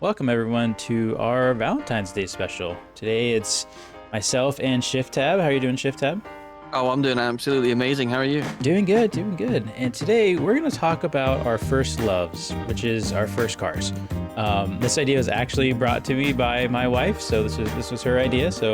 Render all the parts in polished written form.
Welcome everyone to our Valentine's Day special. Today it's myself and Shift Tab. How are you doing, Shift Tab? Oh, I'm doing absolutely amazing. How are you? Doing good, doing good. And today we're going to talk about our first loves, which is our first cars. This idea was actually brought to me by my wife, so this was her idea. So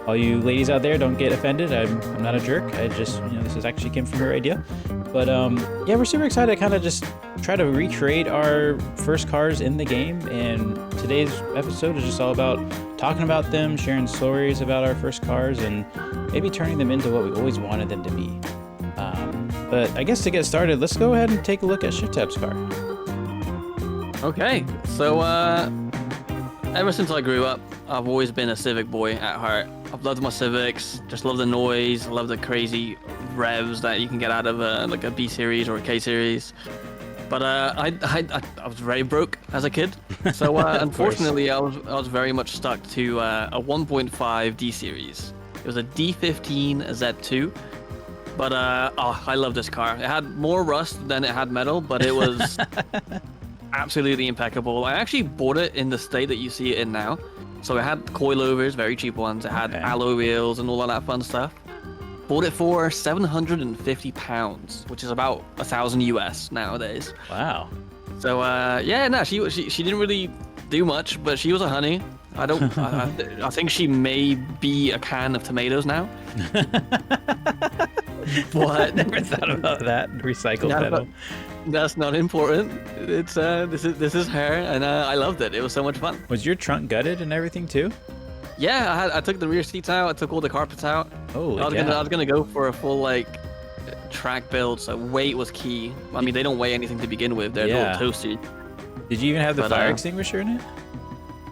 all you ladies out there, don't get offended. I'm not a jerk. I just, this is actually came from her idea. But yeah, we're super excited to kind of just try to recreate our first cars in the game. And today's episode is just all about talking about them, sharing stories about our first cars, and maybe turning them into what we always wanted them to be. But I guess to get started, let's go ahead and take a look at Shift Tab's car. Okay, so ever since I grew up, I've always been a Civic boy at heart. I've loved my Civics, just love the noise, love the crazy revs that you can get out of like a B series or a K series. But I was very broke as a kid, so unfortunately I was very much stuck to a 1.5 D series. It was a D15 Z2. But I love this car. It had more rust than it had metal, but it was absolutely impeccable. I actually bought it in the state that you see it in now. So it had coilovers, very cheap ones. It had alloy wheels and all of that fun stuff. Bought it for £750, which is about 1,000 US nowadays. Wow. So yeah, no, she didn't really do much, but she was a honey. I think she may be a can of tomatoes now. But Never thought about that. Recycled metal. That's not important. It's this is her, and I loved it. It was so much fun. Was your trunk gutted and everything too? Yeah, I took the rear seats out. I took all the carpets out. Holy I was gonna go for a full track build. So weight was key. I mean, they don't weigh anything to begin with. They're a little toasty. Did you even have the fire extinguisher in it?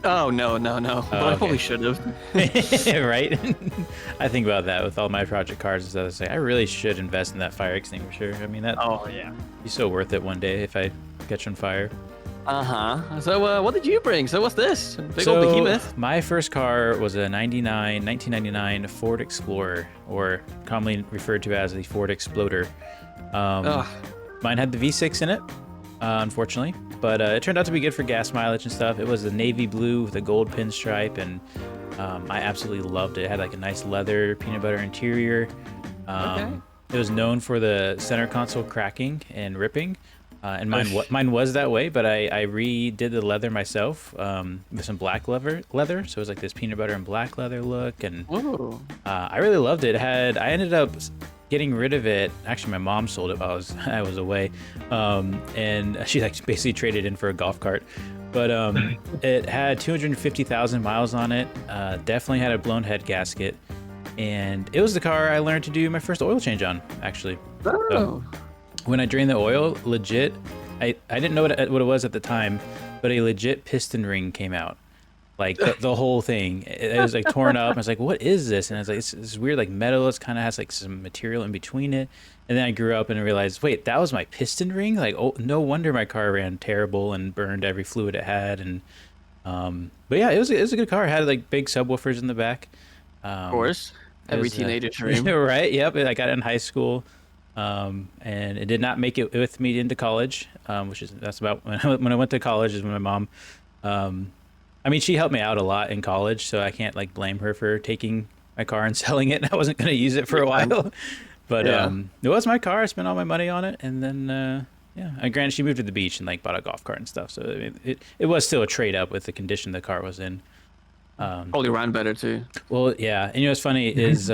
Oh no. But I probably should have. Right? I think about that with all my project cars and stuff. I say I really should invest in that fire extinguisher. I mean that. Oh yeah. Be so worth it one day if I catch on fire. So what did you bring? So what's this? Big old behemoth. My first car was a 1999 Ford Explorer, or commonly referred to as the Ford Exploder. Mine had the V6 in it, unfortunately, but it turned out to be good for gas mileage and stuff. It was the navy blue with a gold pinstripe, and I absolutely loved it. It had like a nice leather peanut butter interior. It was known for the center console cracking and ripping. And mine was that way, but I redid the leather myself with some black leather. So it was like this peanut butter and black leather look, and I really loved it. I ended up getting rid of it. Actually, my mom sold it while I was away, and she basically traded in for a golf cart. But it had 250,000 miles on it. Definitely had a blown head gasket, and it was the car I learned to do my first oil change on, actually. So, when I drained the oil, legit, I didn't know what it was at the time, but a legit piston ring came out. Like the whole thing. It was like torn up. I was like, what is this? And I was like, it's weird, like metal. It kind of has like some material in between it. And then I grew up and realized, wait, that was my piston ring? Like, oh, no wonder my car ran terrible and burned every fluid it had. And but yeah, it was a good car. It had like big subwoofers in the back. Of course. Every teenager's dream. Right, yep. I got it in high school. And it did not make it with me into college, that's about when I went to college is when my mom, I mean, she helped me out a lot in college, so I can't like blame her for taking my car and selling it. I wasn't going to use it for a while, but it was my car. I spent all my money on it, and then granted, she moved to the beach and like bought a golf cart and stuff, so it was still a trade up with the condition the car was in. Probably ran better too. Well, yeah, and what's funny is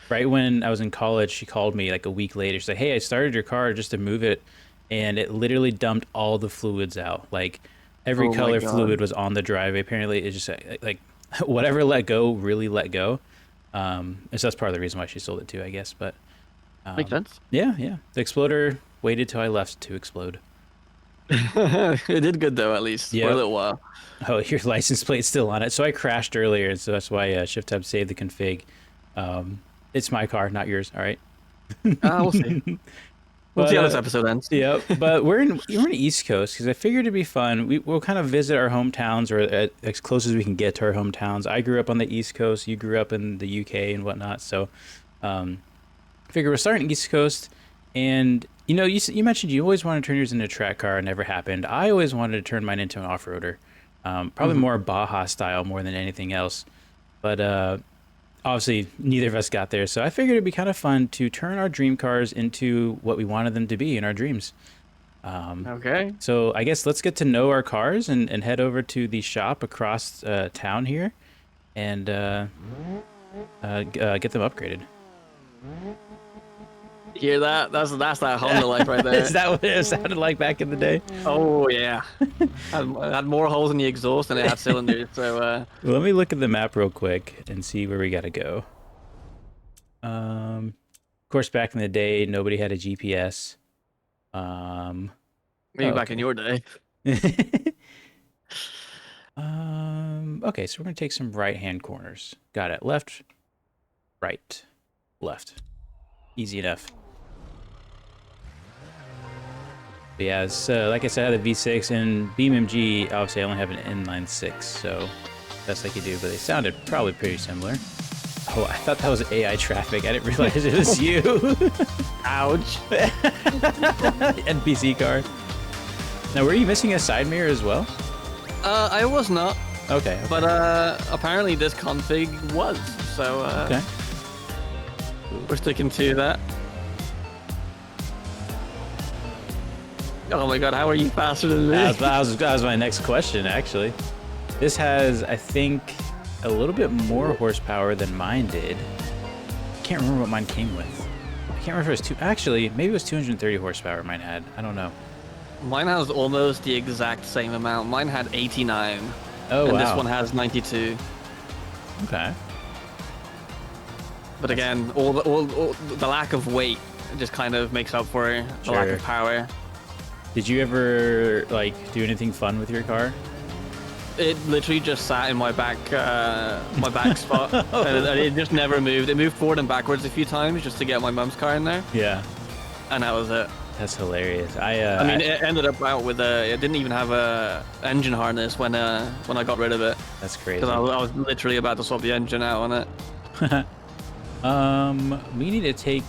right when I was in college, she called me like a week later. She's like, hey, I started your car just to move it, and it literally dumped all the fluids out. Like every color fluid was on the driveway. Apparently, it's just like whatever let go really let go. And so that's part of the reason why she sold it too, I guess. But makes sense. Yeah. The Exploder waited till I left to explode. It did good though, at least for a little while. Oh, your license plate's still on it. So I crashed earlier, and so that's why Shift Tab saved the config. It's my car, not yours. All right. We'll see. We'll see how this episode ends. Yep. But we're in the East Coast because I figured it'd be fun. We'll kind of visit our hometowns, or as close as we can get to our hometowns. I grew up on the East Coast. You grew up in the UK and whatnot. So, figure we're starting East Coast, and you mentioned you always wanted to turn yours into a track car. It never happened. I always wanted to turn mine into an off-roader. Probably more Baja style more than anything else. But obviously, neither of us got there. So I figured it'd be kind of fun to turn our dream cars into what we wanted them to be in our dreams. Okay. So I guess let's get to know our cars and head over to the shop across town here and get them upgraded. Hear that? That's that Honda life right there. Is that what it sounded like back in the day? Oh yeah, had more holes in the exhaust than it had cylinders. So Well, let me look at the map real quick and see where we gotta go. Of course, back in the day, nobody had a GPS. maybe back in your day. Okay, so we're gonna take some right-hand corners. Got it. Left, right, left. Easy enough. But yeah, so like I said, I had a V6 and BeamNG. Obviously, I only have an inline 6, so best I could do. But they sounded probably pretty similar. Oh, I thought that was AI traffic. I didn't realize it was you. Ouch. NPC car. Now, were you missing a side mirror as well? I was not. Okay. But apparently this config was. So Okay. we're sticking to that. Oh my god, how are you faster than me? That was my next question, actually. This has, I think, a little bit more horsepower than mine did. I can't remember what mine came with. I can't remember if it was actually, maybe it was 230 horsepower mine had. I don't know. Mine has almost the exact same amount. Mine had 89. Oh, and wow. this one has 92. Okay. But again, all the lack of weight just kind of makes up for the lack Sure. of power. Did you ever, like, do anything fun with your car? It literally just sat in my back spot, and it just never moved. It moved forward and backwards a few times just to get my mum's car in there, Yeah. and that was it. That's hilarious. I mean, it ended up out with it didn't even have a engine harness when I got rid of it, That's crazy. because I was literally about to swap the engine out on it. We need to take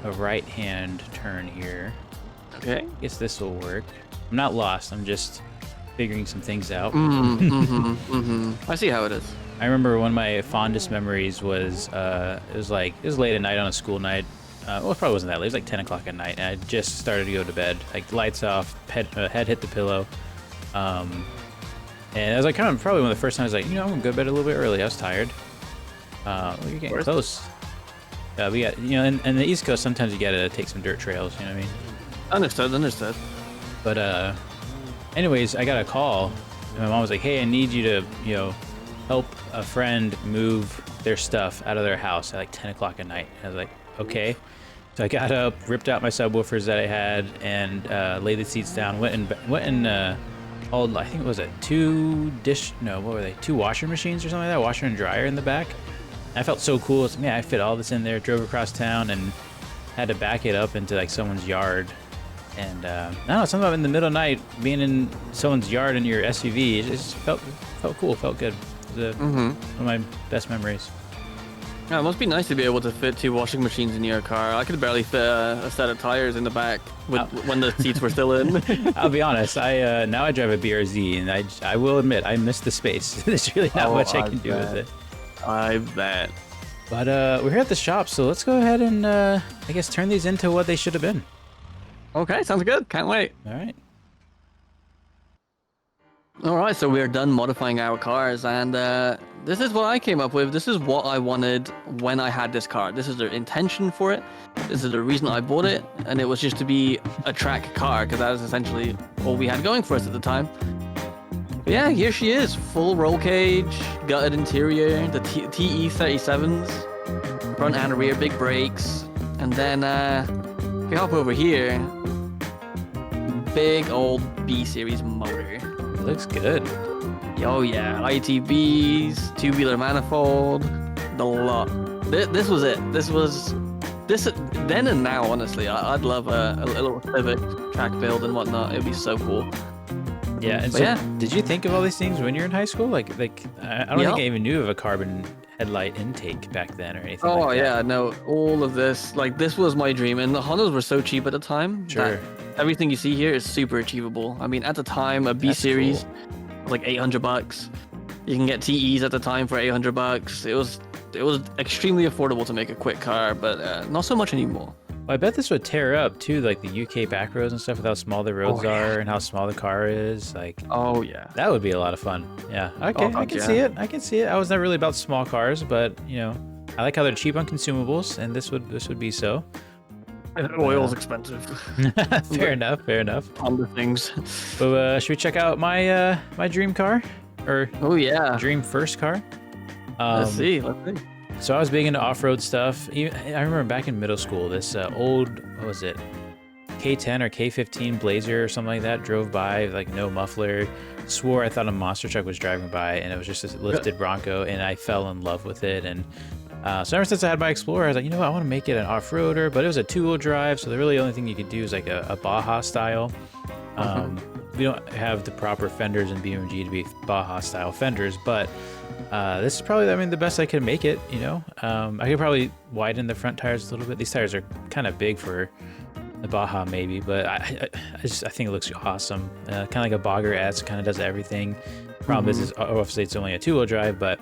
a right-hand turn here. Okay. I guess this will work. I'm not lost. I'm just figuring some things out. I see how it is. I remember one of my fondest memories was it was late at night on a school night. Well, it probably wasn't that late. It was like 10 o'clock at night, and I just started to go to bed. Like lights off, head hit the pillow, and it was like kind of probably one of the first times I was like, I'm gonna go to bed a little bit early. I was tired. Well, you're getting close. We got and the East Coast sometimes you gotta take some dirt trails. You know what I mean? Understood. But anyways, I got a call, and my mom was like, "Hey, I need you to, help a friend move their stuff out of their house at like 10 o'clock at night." And I was like, "Okay." So I got up, ripped out my subwoofers that I had, and laid the seats down. Went and hauled, I think it was two washer machines or something like that, washer and dryer in the back. And I felt so cool. I fit all this in there. Drove across town and had to back it up into like someone's yard. And I don't know, something in the middle of the night, being in someone's yard in your SUV, it just felt cool, felt good. It was one of my best memories. Yeah, it must be nice to be able to fit two washing machines in your car. I could barely fit a set of tires in the back when the seats were still in. I'll be honest, now I drive a BRZ, and I will admit I miss the space. There's really not much I can do with it. I bet. But we're here at the shop, so let's go ahead and I guess turn these into what they should have been. Okay, sounds good. Can't wait. All right. All right, so we're done modifying our cars, and this is what I came up with. This is what I wanted when I had this car. This is the intention for it. This is the reason I bought it, and it was just to be a track car, because that was essentially all we had going for us at the time. But yeah, here she is. Full roll cage, gutted interior, the TE37s, front and rear big brakes, and then if we hop over here, big old B-series motor. Looks good. Oh yeah, ITBs, two-wheeler manifold, the lot. This was it. This then and now. Honestly, I'd love a little Civic track build and whatnot. It'd be so cool. Yeah, and But so yeah. did you think of all these things when you were in high school? Like I don't think I even knew of a carbon headlight intake back then or anything Oh like that. yeah, no, all of this, like this was my dream, and the Hondas were so cheap at the time. Sure. That everything you see here is super achievable. I mean, at the time, a B That's series cool. like $800. You can get TEs at the time for $800. It was extremely affordable to make a quick car, but not so much anymore. Well, I bet this would tear up too, like the UK back roads and stuff, with how small the roads are and how small the car is. Like, oh yeah, that would be a lot of fun. Yeah, okay, I can see it. I can see it. I was never really about small cars, but you know, I like how they're cheap on consumables, and this would be so. Oil's expensive. Fair enough. Fair enough. Other things. So, should we check out my my dream car, or dream first car? Let's see. So I was big into off-road stuff. I remember back in middle school, this old, what was it, K10 or K15 Blazer or something like that drove by, like no muffler. Swore I thought a monster truck was driving by, and it was just a lifted Bronco, and I fell in love with it. And so ever since I had my Explorer, I was like, you know what, I want to make it an off-roader, but it was a two-wheel drive, so the really only thing you could do is like a Baja style. We don't have the proper fenders in BeamNG to be Baja style fenders, but this is probably, I mean, the best I could make it, you know. I could probably widen the front tires a little bit. These tires are kind of big for the Baja maybe, but I think it looks awesome. Kind of like a Bogger S, kind of does everything. Problem is obviously it's only a two-wheel drive, but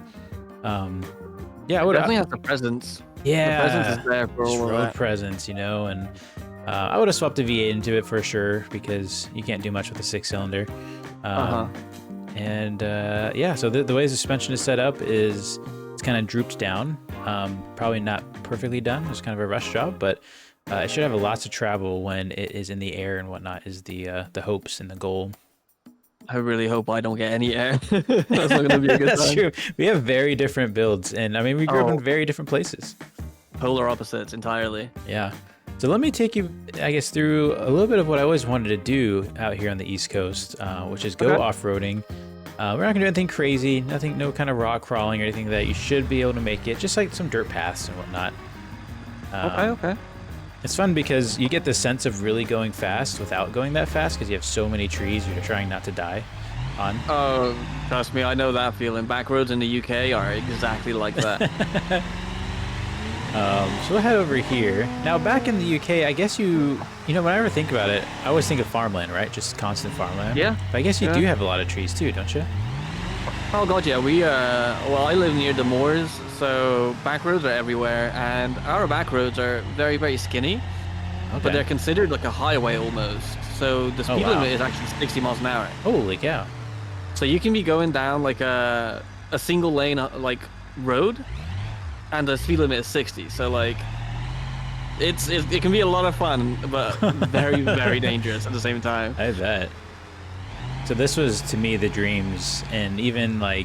yeah, I would definitely have the presence. Yeah, the presence is there for all of that. Presence, you know, and I would have swapped a V8 into it for sure, because you can't do much with a 6-cylinder. And yeah, so the way the suspension is set up is it's kind of drooped down. Probably not perfectly done. It's kind of a rush job, but it should have lots of travel when it is in the air and whatnot, is the hopes and the goal. I really hope I don't get any air. That's not going to be a good That's time. true. We have very different builds, and I mean, we grew up in very different places. Polar opposites entirely. Yeah. So let me take you, I guess, through a little bit of what I always wanted to do out here on the East Coast, which is go off-roading. We're not gonna do anything crazy, no kind of rock crawling or anything that you should be able to make it, just like some dirt paths and whatnot. Okay. It's fun because you get the sense of really going fast without going that fast, because you have so many trees you're trying not to die on. Oh, trust me, I know that feeling. Back roads in the UK are exactly like that. So we'll head over here. Now, back in the UK, I guess you know, when I ever think about it, I always think of farmland, right? Just constant farmland. Yeah. But I guess you do have a lot of trees too, don't you? Oh god, yeah. We well, I live near the moors, so back roads are everywhere, and our back roads are very, very skinny, but they're considered like a highway almost. So the speed limit is actually 60 miles an hour. Holy cow! So you can be going down like a single lane like road, and the speed limit is 60. So like, it can be a lot of fun, but very, very dangerous at the same time. I bet. So this was, to me, the dreams, and even my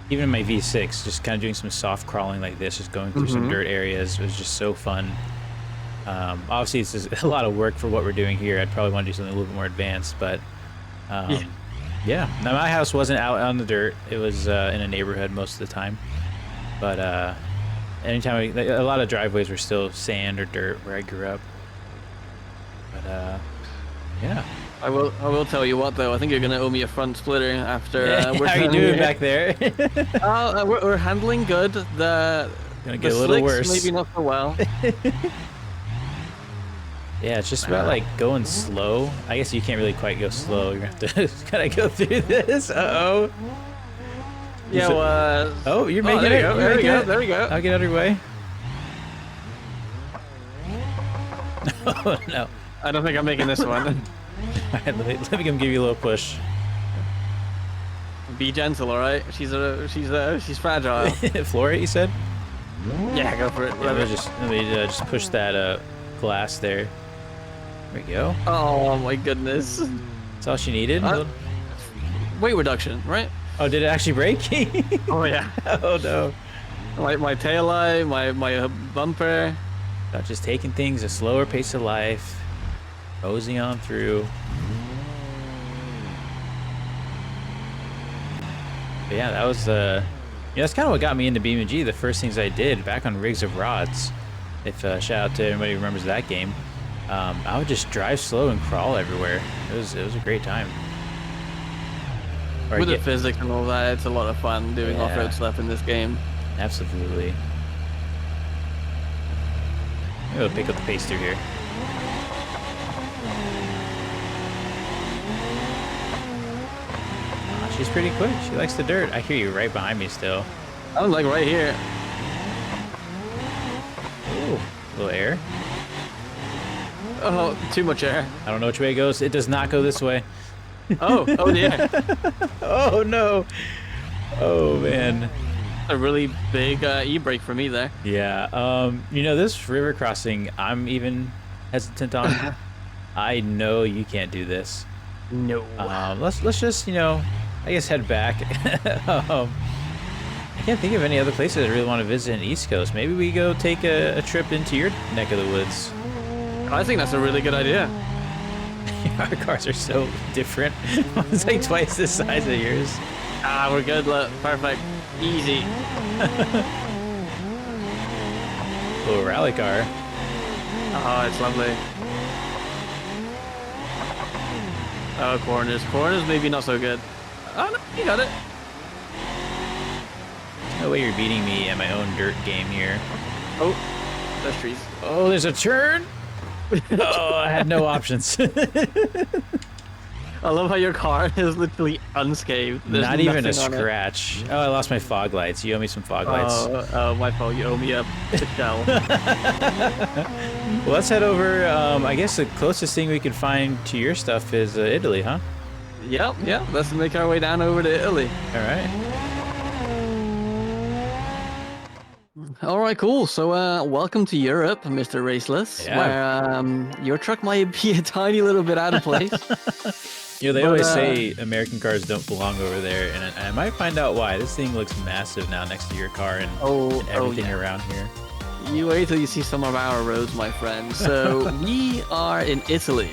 V6, just kind of doing some soft crawling like this, just going through some dirt areas, was just so fun. Obviously, it's just a lot of work for what we're doing here. I'd probably want to do something a little bit more advanced, but yeah. Now, my house wasn't out on the dirt. It was in a neighborhood most of the time, but anytime a lot of driveways were still sand or dirt where I grew up. But yeah. I will tell you what though. I think you're gonna owe me a front splitter after. How are you doing back there? We're handling good. Gonna get a little worse. Maybe not so well. Yeah, it's just about like going slow. I guess you can't really quite go slow. You're gonna have to kind of go through this. Oh, you're making it. There we go. I'll get out of your way. Oh no. I don't think I'm making this one. Alright, let me give you a little push. Be gentle, all right? She's fragile. Floor it, you said? Yeah, go for it. Yeah, let me just push that glass there. There we go. Oh my goodness. That's all she needed. Weight reduction, right? Oh, did it actually break? Oh yeah. Oh no. My tail light, my bumper. About just taking things a slower pace of life. Moseying on through. But yeah, that was that's kind of what got me into BeamNG. The first things I did back on Rigs of Rods. If shout out to everybody who remembers that game. I would just drive slow and crawl everywhere. It was a great time. With the physics and all that, it's a lot of fun doing off-road stuff in this game. Absolutely. I'm gonna pick up the pace through here. She's pretty quick. She likes the dirt. I hear you right behind me still. I'm like right here. Ooh, a little air. Oh, too much air. I don't know which way it goes. It does not go this way. Oh yeah. Oh no. Oh man. A really big e-brake for me there. Yeah. You know, this river crossing, I'm even hesitant on. I know you can't do this. No. Let's just, you know, I guess head back. I can't think of any other places I really want to visit in East Coast. Maybe we go take a trip into your neck of the woods. I think that's a really good idea. Our cars are so different. It's like twice the size of yours. Ah, we're good. Look, perfect. Easy. Little rally car. Oh, it's lovely. Oh, corners. Corners maybe not so good. Oh, no, you got it. No way you're beating me at my own dirt game here. Oh, there's trees. Oh, there's a turn. Oh, I had no options. I love how your car is literally unscathed. There's Not even a nothing on it. scratch. Oh, I lost my fog lights. You owe me some fog lights. Oh, my fault. You owe me a shell. Well, let's head over. I guess the closest thing we could find to your stuff is Italy, huh? Yep. Let's make our way down over to Italy. All right. All right, cool. So, welcome to Europe, Mr. Raceless, Yeah. where your truck might be a tiny little bit out of place. You know, they But, always say American cars don't belong over there, and I might find out why. This thing looks massive now next to your car and everything yeah. around here. You wait till you see some of our roads, my friend. So, we are in Italy.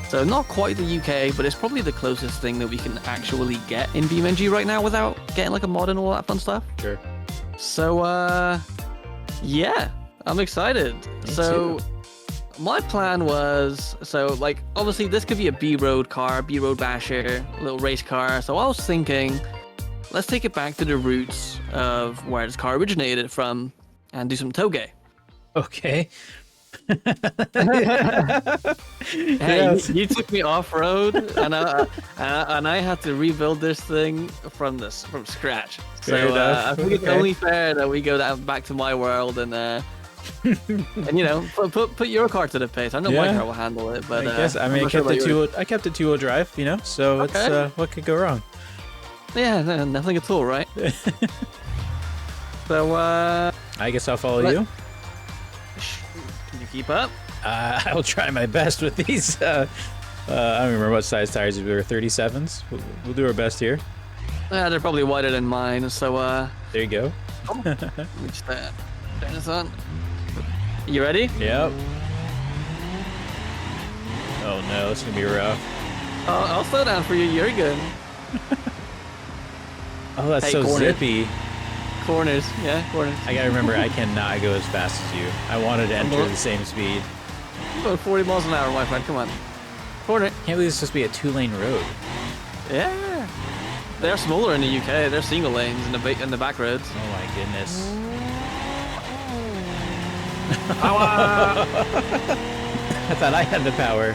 So, not quite the UK, but it's probably the closest thing that we can actually get in BeamNG right now without getting like a mod and all that fun stuff. Sure. So, yeah, I'm excited. Me So, too. my plan was, like, obviously this could be a B-road car, B-road basher, little race car. So I was thinking, let's take it back to the roots of where this car originated from and do some toge. Okay. Hey, you took me off-road, and I had to rebuild this thing from scratch. Fair So enough. I think it's Okay. only fair that we go back to my world and and you know put your car to the pace. I know my Yeah. car will handle it, but I guess. I mean, I'm I not sure kept it about yours. two. I kept it two-wheel drive. You know, so Okay. it's what could go wrong? Yeah, no, nothing at all, right? So I guess I'll follow Let- you. can you keep up? I'll try my best with these. I don't remember what size tires we were. 37s. We'll do our best here. Yeah, they're probably wider than mine. So There you go. let me just turn this on. You ready? Yep. Oh no, it's gonna be rough. I'll slow down for you. You're good. Oh, that's Hey, so corner. zippy. Corners, yeah, corners. I gotta remember, I cannot go as fast as you. I wanted to enter the same speed. Going 40 miles an hour, my friend. Come on. Corner. Can't believe it's supposed to be a two-lane road. Yeah. They're smaller in the UK. They're single lanes in the back roads. Oh my goodness. I thought I had the power.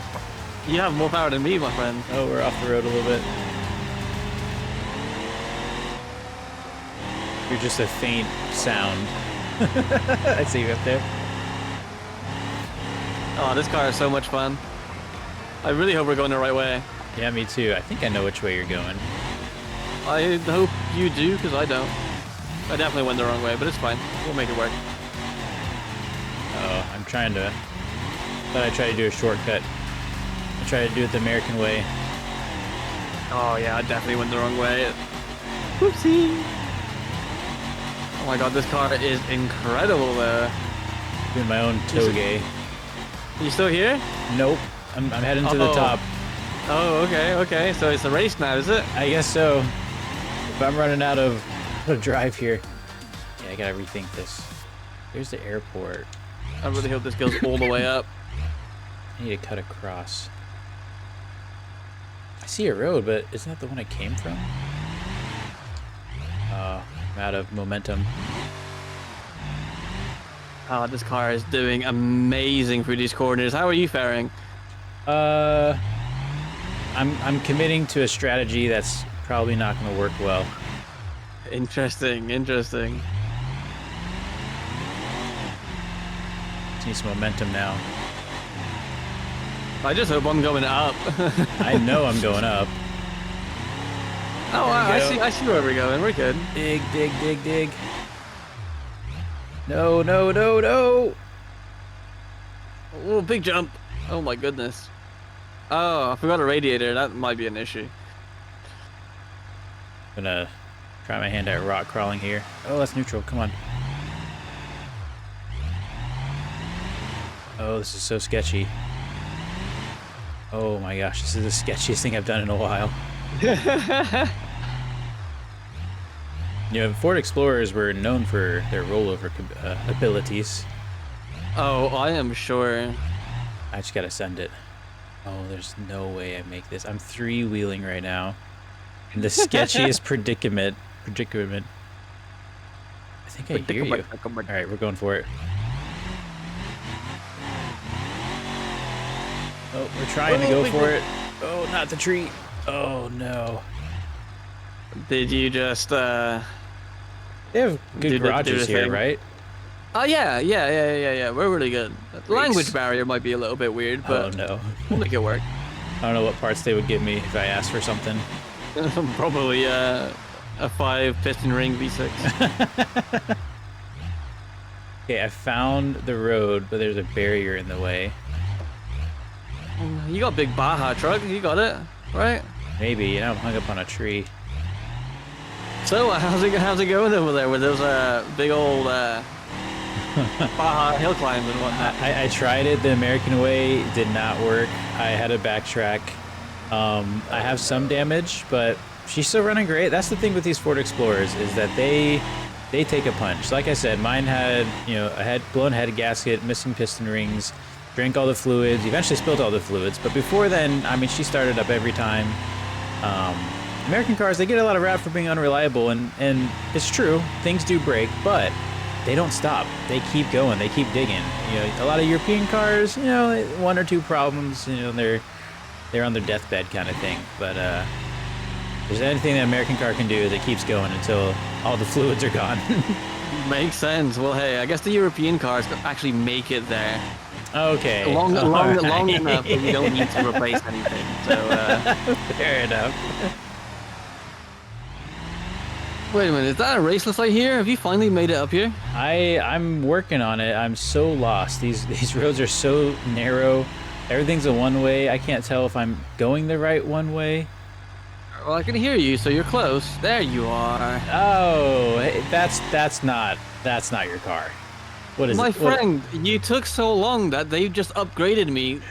You have more power than me, my friend. Oh, we're off the road a little bit. You're just a faint sound. I see you up there. Oh, this car is so much fun. I really hope we're going the right way. Yeah, me too. I think I know which way you're going. I hope you do, because I don't. I definitely went the wrong way, but it's fine. We'll make it work. Oh, I'm trying to... Thought I'd try to do a shortcut. I try to do it the American way. Oh, yeah, I definitely went the wrong way. Whoopsie. Oh my god, this car is incredible, though. Doing my own toge. You still here? Nope. I'm heading to the Oh. top. Oh, okay. So it's a race now, is it? I guess so. But I'm running out of drive here. Yeah, I gotta rethink this. There's the airport. I really hope this goes all the way up. I need to cut across. I see a road, but isn't that the one I came from? Oh, I'm out of momentum. Oh, this car is doing amazing through these corners. How are you faring? I'm committing to a strategy that's probably not going to work well. Interesting, interesting. Just need some momentum now. I just hope I'm going up. I know I'm going up. Oh, I see where we're going. We're good. Dig, dig, dig, dig. No, no, no, no. Oh, big jump. Oh my goodness. Oh, I forgot a radiator. That might be an issue. I'm gonna try my hand at rock crawling here. Oh, that's neutral. Come on. Oh, this is so sketchy. Oh my gosh, this is the sketchiest thing I've done in a while. You know, Ford Explorers were known for their rollover abilities. Oh, I am sure. I just gotta send it. Oh, there's no way I make this. I'm three-wheeling right now. In the sketchiest predicament. I think I hear you. Alright, we're going for it. Oh, we're trying to go for it. Oh, not the tree. Oh, no. Did you just, They have good garages here, right? Oh, yeah. We're really good. The language barrier might be a little bit weird, but oh, no. We'll make it work. I don't know what parts they would give me if I asked for something. Probably a 5-piston ring V6. Okay, I found the road, but there's a barrier in the way. You got a big Baja truck. You got it, right? Maybe, you know, I'm hung up on a tree. So, how's it going over there with those big old Baja hill climbs and whatnot? I tried it the American way. It did not work. I had to backtrack. I have some damage, but she's still running great. That's the thing with these Ford Explorers is that they take a punch. Like I said, mine had, you know, a blown head gasket, missing piston rings, drank all the fluids, eventually spilled all the fluids. But before then, I mean, she started up every time. American cars, they get a lot of rap for being unreliable, and it's true, things do break, but they don't stop. They keep going. They keep digging. You know, a lot of European cars, you know, one or two problems, you know, they're on their deathbed kind of thing. But if there's anything that American car can do is it keeps going until all the fluids are gone. Makes sense. Well, hey, I guess the European cars actually make it there. Okay. Long enough that we don't need to replace anything. So, fair enough. Wait a minute, is that a Raceless right here? Have you finally made it up here? I'm working on it. I'm so lost. These roads are so narrow. Everything's a one-way. I can't tell if I'm going the right one-way. Well, I can hear you, so you're close. There you are. Oh, hey, that's not your car. What is My it? friend, you took so long that they just upgraded me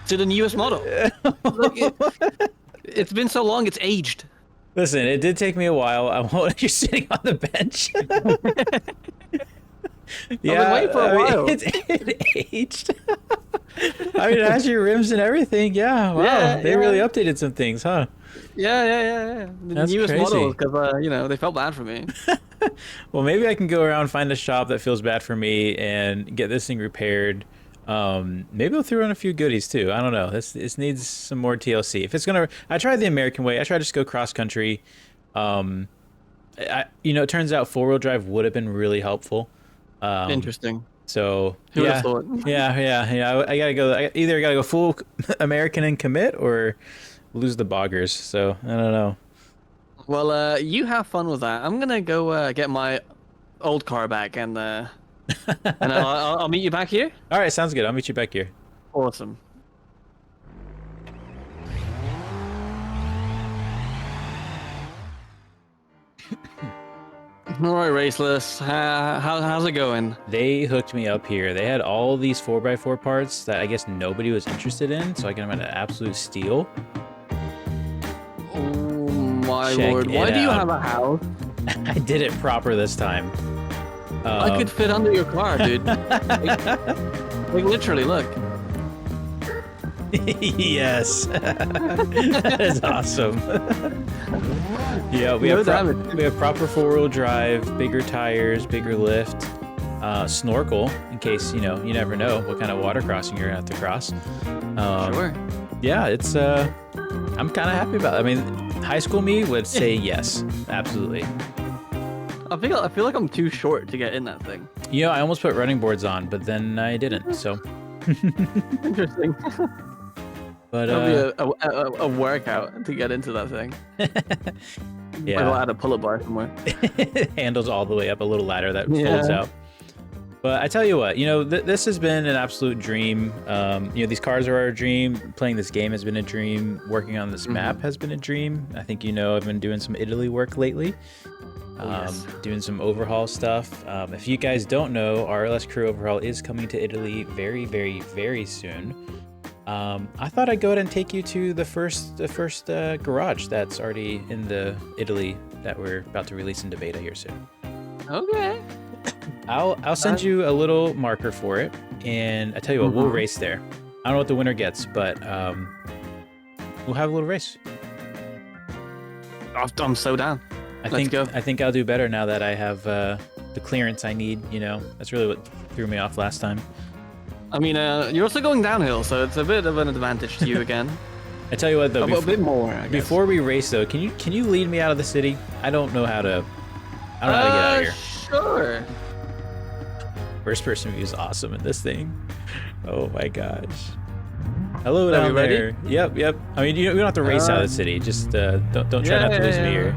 to the newest model. Look, it's been so long, it's aged. Listen, it did take me a while. You're sitting on the bench. Yeah, I've been waiting for a while. It aged. I mean, it has your rims and everything. Yeah, wow. Yeah, they really updated some things, huh? Yeah. The That's newest crazy. model, because, you know, they felt bad for me. Well, maybe I can go around, find a shop that feels bad for me, and get this thing repaired. Maybe I'll throw in a few goodies too. I don't know. This needs some more TLC. If it's gonna, I tried the American way. I tried to just go cross country. You know, it turns out 4-wheel drive would have been really helpful. Interesting. So Who would yeah, have thought? yeah. I gotta go. Either I gotta go full American and commit, or lose the boggers. So I don't know. Well, you have fun with that. I'm gonna go get my old car back, and I'll meet you back here. All right, sounds good. I'll meet you back here. Awesome. All right, Raceless. How's it going? They hooked me up here. They had all these 4x4 parts that I guess nobody was interested in, so I got them at an absolute steal. Oh my Check lord! it Why do you out. have a house? I did it proper this time. I could fit under your car, dude. like literally, look. Yes. That is awesome. Yeah, we have proper 4-wheel drive, bigger tires, bigger lift, snorkel in case, you know, you never know what kind of water crossing you're gonna have to cross. Sure. Yeah, it's I'm kind of happy about it. I mean, High school me would say yes, absolutely. I feel like I'm too short to get in that thing. You know, I almost put running boards on, but then I didn't. So. Interesting. But That'll be a workout to get into that thing. Yeah. I'll add a pull-up bar somewhere. Handles all the way up, a little ladder that folds out. But I tell you what, you know, this has been an absolute dream. You know, these cars are our dream. Playing this game has been a dream. Working on this map has been a dream. I think you know I've been doing some Italy work lately. Doing some overhaul stuff. If you guys don't know, RLS Crew Overhaul is coming to Italy very, very, very soon. I thought I'd go ahead and take you to the first garage that's already in the Italy that we're about to release into beta here soon. Okay. I'll send you a little marker for it, and I tell you what, we'll race there. I don't know what the winner gets, but we'll have a little race. I'm so down. I think I'll do better now that I have the clearance I need. You know, that's really what threw me off last time. I mean, you're also going downhill, so it's a bit of an advantage to you again. I tell you what, though, a bit more. I guess. Before we race, though, can you lead me out of the city? I don't know how to. I don't know how to get out of here. Sure. First person view is awesome in this thing. Oh my gosh. Hello down there. Yep. I mean, we don't have to race out of the city. Just don't try not to lose me here.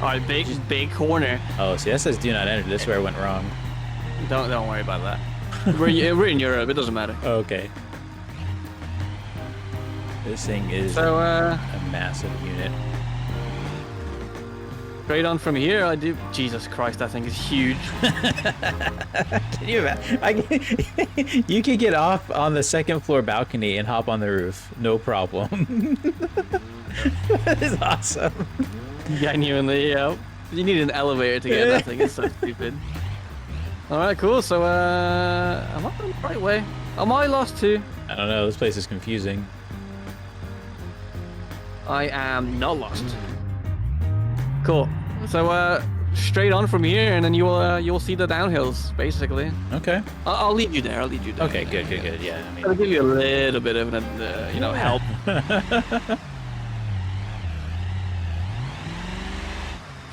All right, big corner. Oh, see, that says do not enter. This is where I went wrong. Don't worry about that. we're in Europe. It doesn't matter. Okay. This thing is a massive unit. Straight on from here, I do. Jesus Christ, that thing is huge. Can you imagine? You could get off on the second floor balcony and hop on the roof, no problem. That is awesome. Genuinely, yeah. You need an elevator to get that thing. It's so stupid. All right, cool. So, am I on the right way? Am I lost too? I don't know. This place is confusing. I am not lost. Cool. So, straight on from here, and then you'll see the downhills, basically. Okay. I'll lead you there. Okay, good. Yeah. I mean, I'll give you a little bit of help.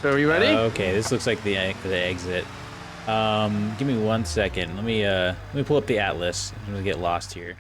So, are you ready? Okay, this looks like the exit. Give me 1 second. Let me pull up the atlas. I'm gonna get lost here.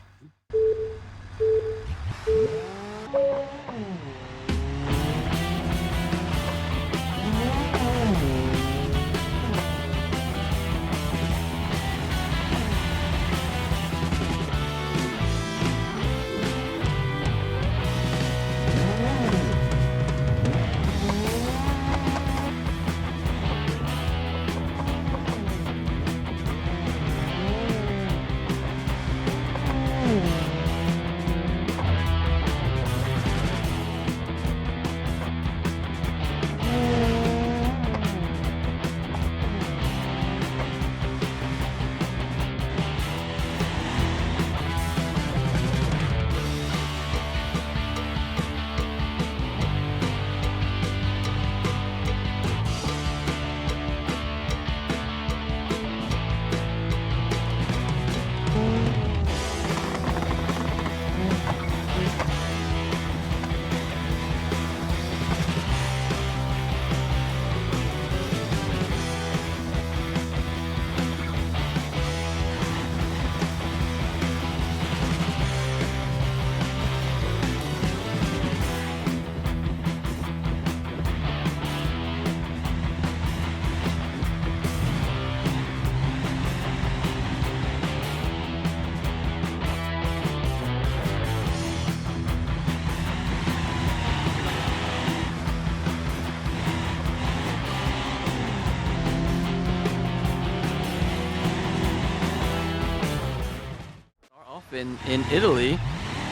In Italy,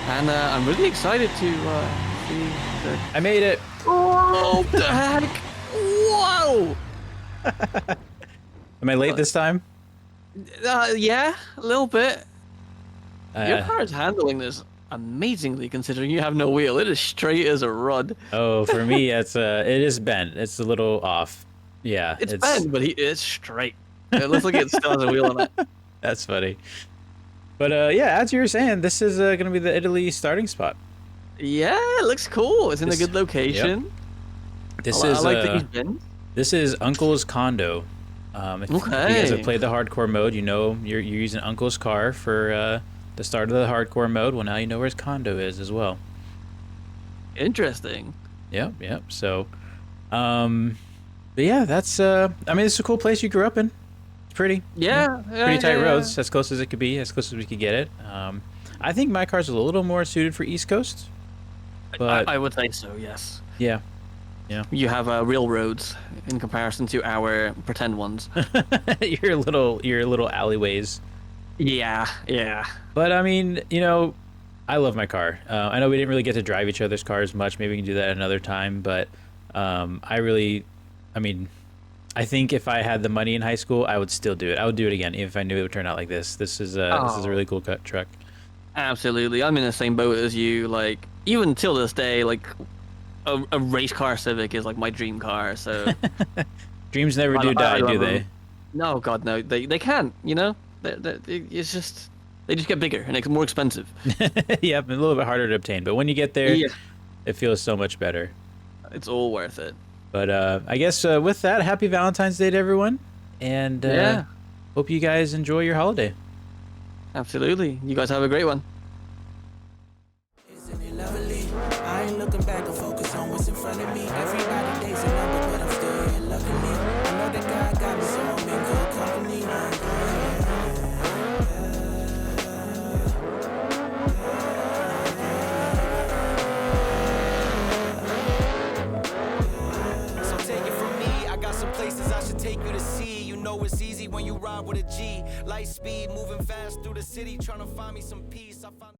and I'm really excited to see the... I made it. Oh, the heck! Whoa! Am I late this time? Yeah, a little bit. Your car is handling this amazingly, considering you have no wheel. It is straight as a rod. Oh, for me, it is bent. It's a little off. Yeah, it's bent, but it's straight. It looks like it still has a wheel on it. That's funny. But yeah, as you were saying, this is going to be the Italy starting spot. Yeah, it looks cool. It's in a This- good location. Yep. This I is like these bins. this is Uncle's condo. If you guys have Okay. played the hardcore mode, you know you're using Uncle's car for the start of the hardcore mode. Well, now you know where his condo is as well. Interesting. Yep, yep. So, but yeah, that's I mean, it's a cool place you grew up in. It's pretty. Yeah, Pretty tight roads, as close as it could be, as close as we could get it. I think my car's a little more suited for East Coast, but I would say so. Yes. yeah, You have real roads in comparison to our pretend ones. your little alleyways. Yeah, yeah. But I mean, you know, I love my car. I know we didn't really get to drive each other's cars much. Maybe we can do that another time. But I mean, I think if I had the money in high school, I would still do it. I would do it again if I knew it would turn out like this. This is a really cool cut truck. Absolutely. I'm in the same boat as you. Like, even till this day, like, a race car Civic is like my dream car. So Dreams never do I die, love do they? them. No, God, no. They can't. You know, it's just they just get bigger and it's more expensive. Yep, a little bit harder to obtain. But when you get there, Yeah. it feels so much better. It's all worth it. But I guess with that, happy Valentine's Day to everyone, and Yeah. hope you guys enjoy your holiday. Absolutely. You guys have a great one. Isn't it lovely? I ain't looking back and focus on what's in front of me. Everybody days a number, but I'm still here luckily. I know that God got me, so I'm in good company. So take it from me, I got some places I should take you to see. You know it's easy when you ride with a G. Light speed, moving fast through the city, trying to find me some peace. I found